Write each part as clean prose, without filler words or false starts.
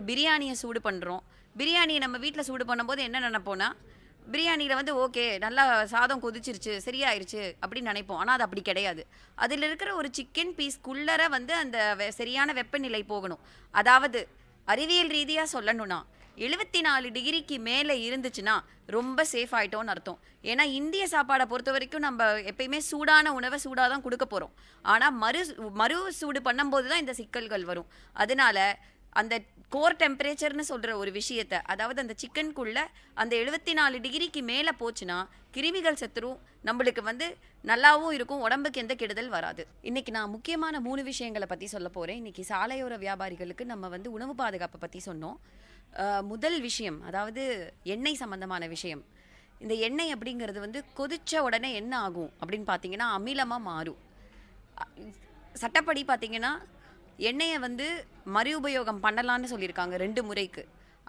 பிரியாணியை சூடு பண்ணுறோம். பிரியாணியை நம்ம வீட்டில் சூடு பண்ணும்போது என்ன நினைப்போம்னா, பிரியாணியில் வந்து ஓகே நல்லா சாதம் கொதிச்சிருச்சு சரியாயிருச்சு அப்படின்னு நினைப்போம். ஆனால் அது அப்படி கிடையாது. அதில் இருக்கிற ஒரு சிக்கன் பீஸ்க்குள்ளர வந்து அந்த சரியான வெப்பநிலை போகணும். அதாவது அறிவியல் ரீதியாக சொல்லணும்னா 74 டிகிரிக்கு மேலே இருந்துச்சுன்னா ரொம்ப சேஃப் ஆகிட்டோன்னு அர்த்தம். ஏன்னா இந்திய சாப்பாடை பொறுத்த வரைக்கும் நம்ம எப்பயுமே சூடான உணவை சூடாக தான் கொடுக்க போகிறோம். ஆனால் மறு சூடு பண்ணும்போது தான் இந்த சிக்கல்கள் வரும். அதனால அந்த கோர் டெம்பரேச்சர்னு சொல்கிற ஒரு விஷயத்தை, அதாவது அந்த சிக்கனுக்குள்ளே அந்த 74 டிகிரிக்கு மேலே போச்சுன்னா கிருமிகள் செத்துரும், நம்மளுக்கு வந்து நல்லாவும் இருக்கும், உடம்புக்கு எந்த கெடுதல் வராது. இன்றைக்கி நான் முக்கியமான 3 விஷயங்களை பற்றி சொல்ல போகிறேன். இன்றைக்கி சாலையோர வியாபாரிகளுக்கு நம்ம வந்து உணவு பாதுகாப்பை பற்றி சொன்னோம். முதல் விஷயம், அதாவது எண்ணெய் சம்மந்தமான விஷயம். இந்த எண்ணெய் அப்படிங்கிறது வந்து கொதித்த உடனே என்ன ஆகும் அப்படின்னு பார்த்தீங்கன்னா அமிலமாக மாறும். சட்டப்படி பார்த்தீங்கன்னா எண்ணெயை வந்து மறு உபயோகம் பண்ணலான்னு சொல்லியிருக்காங்க 2 முறைக்கு.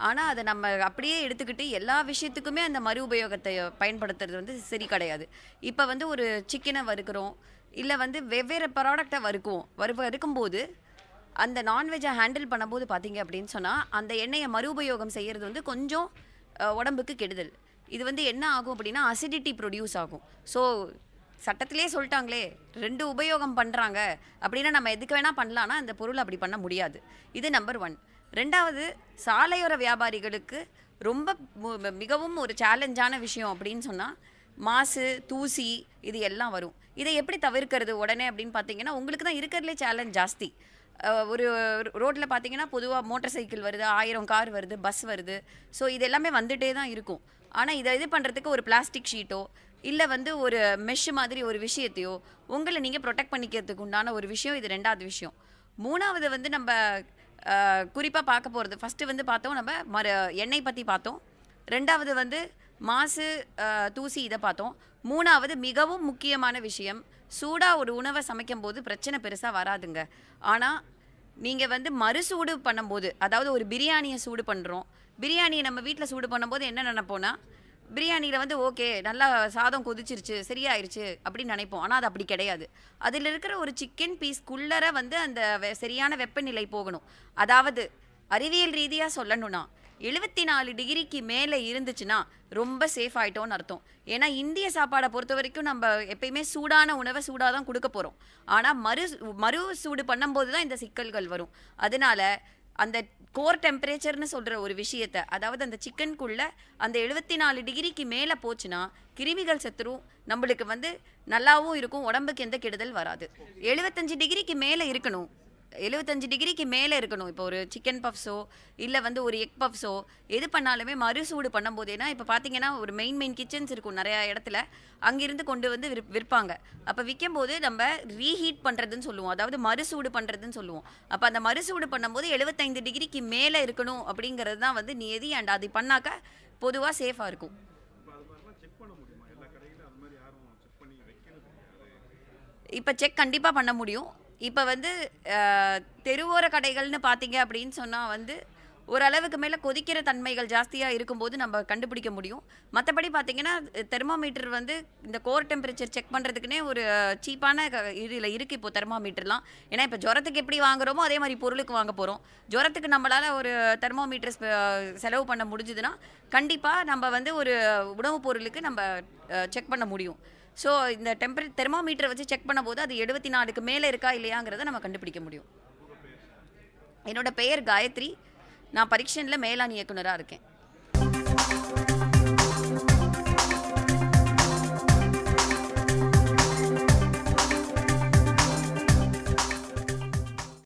ஆனால் அதை நம்ம அப்படியே எடுத்துக்கிட்டு எல்லா விஷயத்துக்குமே அந்த மறு உபயோகத்தை பயன்படுத்துறது வந்து சரி கிடையாது. இப்போ வந்து ஒரு சிக்கனை வறுக்கிறோம், இல்லை வந்து வெவ்வேறு ப்ராடக்டை வறுக்கும்போது அந்த நான்வெஜ்ஜை ஹேண்டில் பண்ணும்போது பார்த்தீங்க அப்படின்னு சொன்னால் அந்த எண்ணெயை மறு உபயோகம் செய்கிறது வந்து கொஞ்சம் உடம்புக்கு கெடுதல். இது வந்து என்ன ஆகும் அப்படின்னா அசிடிட்டி ப்ரொடியூஸ் ஆகும். ஸோ சட்டத்திலே சொல்லிட்டாங்களே 2 உபயோகம் பண்ணுறாங்க அப்படின்னா நம்ம எதுக்கு வேணால் பண்ணலான்னா அந்த பொருள் அப்படி பண்ண முடியாது. இது நம்பர் 1. 2வது, சாலையோர வியாபாரிகளுக்கு ரொம்ப மிகவும் ஒரு சேலஞ்சான விஷயம் அப்படின்னு சொன்னால் மாசு, தூசி இது எல்லாம் வரும். இதை எப்படி தவிர்க்கிறது உடனே அப்படின்னு பார்த்தீங்கன்னா உங்களுக்கு தான் இருக்கிறதுலே சேலஞ்ச் ஜாஸ்தி. ஒரு ரோட்டில் பார்த்தீங்கன்னா பொதுவாக மோட்டார் சைக்கிள் வருது, 1000 கார் வருது, பஸ் வருது. ஸோ இது எல்லாமே வந்துட்டே தான் இருக்கும். ஆனால் இதை இது பண்ணுறதுக்கு ஒரு பிளாஸ்டிக் ஷீட்டோ இல்லை வந்து ஒரு மெஷ் மாதிரி ஒரு விஷயத்தையோ உங்களை நீங்கள் ப்ரொடெக்ட் பண்ணிக்கிறதுக்கு உண்டான ஒரு விஷயம். இது 2வது விஷயம். 3வது வந்து நம்ம குறிப்பாக பார்க்க போகிறது, ஃபஸ்ட்டு வந்து பார்த்தோம் நம்ம எண்ணெய் பற்றி பார்த்தோம். 2வது வந்து மாசு, தூசி இதை பார்த்தோம். 3வது மிகவும் முக்கியமான விஷயம், சூடாக ஒரு உணவை சமைக்கும் போது பிரச்சனை பெருசாக வராதுங்க. ஆனால் நீங்கள் வந்து மறுசூடு பண்ணும்போது, அதாவது ஒரு பிரியாணியை சூடு பண்ணுறோம், பிரியாணியை நம்ம வீட்டில் சூடு பண்ணும்போது என்ன நினைப்போன்னா, பிரியாணியில் வந்து ஓகே நல்லா சாதம் கொதிச்சிருச்சு சரியாயிருச்சு அப்படின்னு நினைப்போம். ஆனால் அது அப்படி கிடையாது. அதில் இருக்கிற ஒரு சிக்கன் பீஸ்க்குள்ளர வந்து அந்த சரியான வெப்பநிலை போகணும். அதாவது அறிவியல் ரீதியாக சொல்லணும்னா 74 டிகிரிக்கு மேலே இருந்துச்சுன்னா ரொம்ப சேஃப் ஆகிட்டோன்னு அர்த்தம். ஏன்னா இந்திய சாப்பாடை பொறுத்த வரைக்கும் நம்ம எப்பயுமே சூடான உணவை சூடாக தான் கொடுக்க போகிறோம். ஆனால் மறு சூடு பண்ணும்போது தான் இந்த சிக்கல்கள் வரும். அதனால அந்த கோர் டெம்பரேச்சர்னு சொல்கிற ஒரு விஷயத்தை, அதாவது அந்த சிக்கனுக்குள்ளே அந்த 74 டிகிரிக்கு மேலே போச்சுன்னா கிருமிகள் செத்துரும், நம்மளுக்கு வந்து நல்லாவும் இருக்கும், உடம்புக்கு எந்த கெடுதல் வராது. 75 டிகிரிக்கு மேலே இருக்கணும். 75 டிகிரிக்கு மேலே இருக்கணும். இப்போ ஒரு சிக்கன் பஃப்ஸோ இல்லை வந்து ஒரு எக் பஃப்ஸோ எது பண்ணாலுமே மறுசூடு பண்ணும்போது, ஏன்னா இப்போ பார்த்தீங்கன்னா ஒரு மெயின் கிச்சன்ஸ் இருக்கும் நிறையா இடத்துல, அங்கிருந்து கொண்டு வந்து விற்பாங்க. அப்போ விற்கும்போது நம்ம ரீஹீட் பண்ணுறதுன்னு சொல்லுவோம், அதாவது மறுசூடு பண்ணுறதுன்னு சொல்லுவோம். அப்போ அந்த மறுசூடு பண்ணும்போது 75 டிகிரிக்கு மேலே இருக்கணும் அப்படிங்கிறது தான் வந்து நியதி. அண்ட் அது பண்ணாக்க பொதுவாக சேஃபாக இருக்கும். இப்போ செக் கண்டிப்பாக பண்ண முடியும். இப்போ வந்து தெருவோர கடைகள்னு பார்த்தீங்க அப்படின்னு சொன்னால் வந்து ஓரளவுக்கு மேலே கொதிக்கிற தன்மைகள் ஜாஸ்தியாக இருக்கும்போது நம்ம கண்டுபிடிக்க முடியும். மற்றபடி பார்த்தீங்கன்னா தெர்மாமீட்டர் வந்து இந்த கோர் டெம்பரேச்சர் செக் பண்ணுறதுக்குனே ஒரு சீப்பான இதில் இருக்குது இப்போ தெர்மாமீட்டர்லாம். ஏன்னா இப்போ ஜுரத்துக்கு எப்படி வாங்குகிறோமோ அதே மாதிரி பொருளுக்கு வாங்க போகிறோம். ஜுரத்துக்கு நம்மளால் ஒரு தெர்மாமீட்டர் செலவு பண்ண முடிஞ்சுதுன்னா கண்டிப்பாக நம்ம வந்து ஒரு உணவுப் பொருளுக்கு நம்ம செக் பண்ண முடியும். ஸோ இந்த தெர்மாமீட்டரை வச்சு செக் பண்ணும்போது அது 74க்கு மேலே இருக்கா இல்லையாங்கிறத நம்ம கண்டுபிடிக்க முடியும். என்னோட பெயர் காயத்ரி. நான் பரீட்சனில் மேலாண் இயக்குனராக இருக்கேன்.